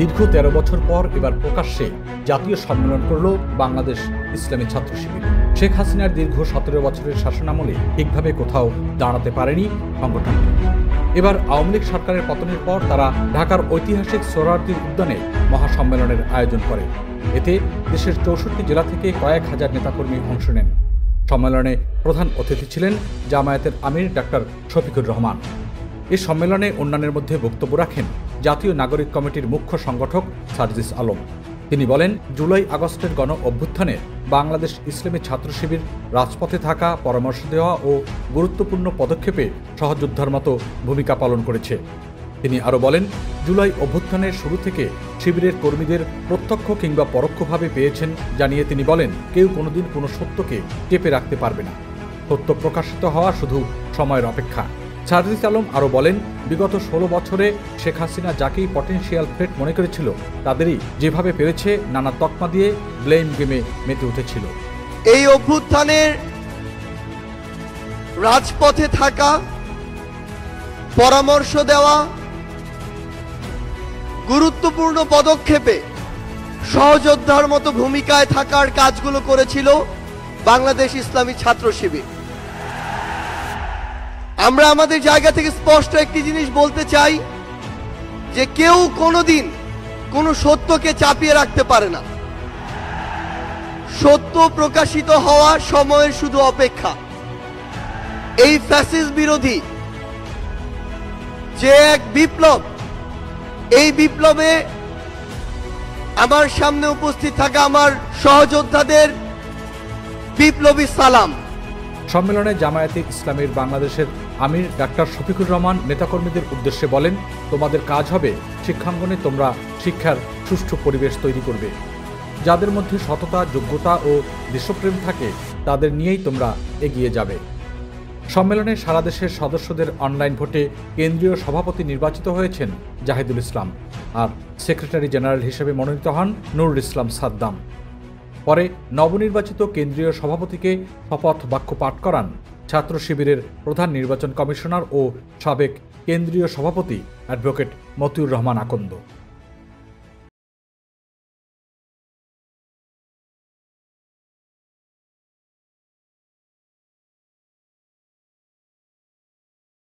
দীর্ঘ ১৩ বছর পর এবার প্রকাশ্যে জাতীয় সম্মেলন করল বাংলাদেশ ইসলামী ছাত্র শিবির। শেখ হাসিনার দীর্ঘ ১৭ বছরের শাসনামলে ঠিকভাবে কোথাও দাঁড়াতে পারেনি সংগঠনটি। এবার আওয়ামী লীগ সরকারের পতনের পর তারা ঢাকার ঐতিহাসিক সোহরাওয়ার্দী উদ্যানে মহাসম্মেলনের আয়োজন করে। এতে দেশের ৬৪ জেলা থেকে কয়েক হাজার নেতাকর্মী অংশ নেন। সম্মেলনে প্রধান অতিথি ছিলেন জামায়াতের আমির ডাক্তার শফিকুর রহমান। এই সম্মেলনে অন্যান্যের মধ্যে বক্তব্য রাখেন জাতীয় নাগরিক কমিটির মুখ্য সংগঠক সার্জিস আলম। তিনি বলেন, জুলাই আগস্টের গণ অভ্যুত্থানে বাংলাদেশ ইসলামী ছাত্র শিবির রাজপথে থাকা, পরামর্শ দেওয়া ও গুরুত্বপূর্ণ পদক্ষেপে সহযোদ্ধার মতো ভূমিকা পালন করেছে। তিনি আরও বলেন, জুলাই অভ্যুত্থানের শুরু থেকে শিবিরের কর্মীদের প্রত্যক্ষ কিংবা পরোক্ষভাবে পেয়েছেন জানিয়ে তিনি বলেন, কেউ কোনোদিন কোনো সত্যকে চেপে রাখতে পারবে না। সত্য প্রকাশিত হওয়া শুধু সময়ের অপেক্ষা। সার্জিস আলম আরও বলেন, বিগত ১৬ বছরে শেখ হাসিনা যাকেই পটেনশিয়াল থ্রেট মনে করেছিল তাদেরই যেভাবে পেরেছে নানা তকমা দিয়ে ব্লেম গেমে মেতে উঠেছিল। এই অভ্যুত্থানের রাজপথে থাকা, পরামর্শ দেওয়া, গুরুত্বপূর্ণ পদক্ষেপে সহযোদ্ধার মতো ভূমিকায় থাকার কাজগুলো করেছিল বাংলাদেশ ইসলামী ছাত্র শিবির। আমরা আমাদের জায়গা থেকে স্পষ্ট একটি জিনিস বলতে চাই যে কেউ কোনোদিন কোনো সত্যকে চাপিয়ে রাখতে পারে না। সত্য প্রকাশিত হওয়া সময়ের শুধু অপেক্ষা। এই ফ্যাসিস্ট বিরোধী যে এক বিপ্লব, এই বিপ্লবে আমার সামনে উপস্থিত থাকা আমার সহযোদ্ধাদের বিপ্লবী সালাম। সম্মেলনে জামায়াতে ইসলামীর বাংলাদেশের আমির ডাক্তার শফিকুর রহমান নেতাকর্মীদের উদ্দেশ্যে বলেন, তোমাদের কাজ হবে শিক্ষাঙ্গনে তোমরা শিক্ষার সুষ্ঠু পরিবেশ তৈরি করবে। যাদের মধ্যে সততা, যোগ্যতা ও দেশপ্রেম থাকে তাদের নিয়েই তোমরা এগিয়ে যাবে। সম্মেলনে সারা দেশের সদস্যদের অনলাইন ভোটে কেন্দ্রীয় সভাপতি নির্বাচিত হয়েছেন জাহিদুল ইসলাম, আর সেক্রেটারি জেনারেল হিসেবে মনোনীত হন নুরুল ইসলাম সাদ্দাম। পরে নবনির্বাচিত কেন্দ্রীয় সভাপতিকে শপথ বাক্য পাঠ করান ছাত্র শিবিরের প্রধান নির্বাচন কমিশনার ও সাবেক কেন্দ্রীয় সভাপতি অ্যাডভোকেট মতিউর রহমান আকন্দ।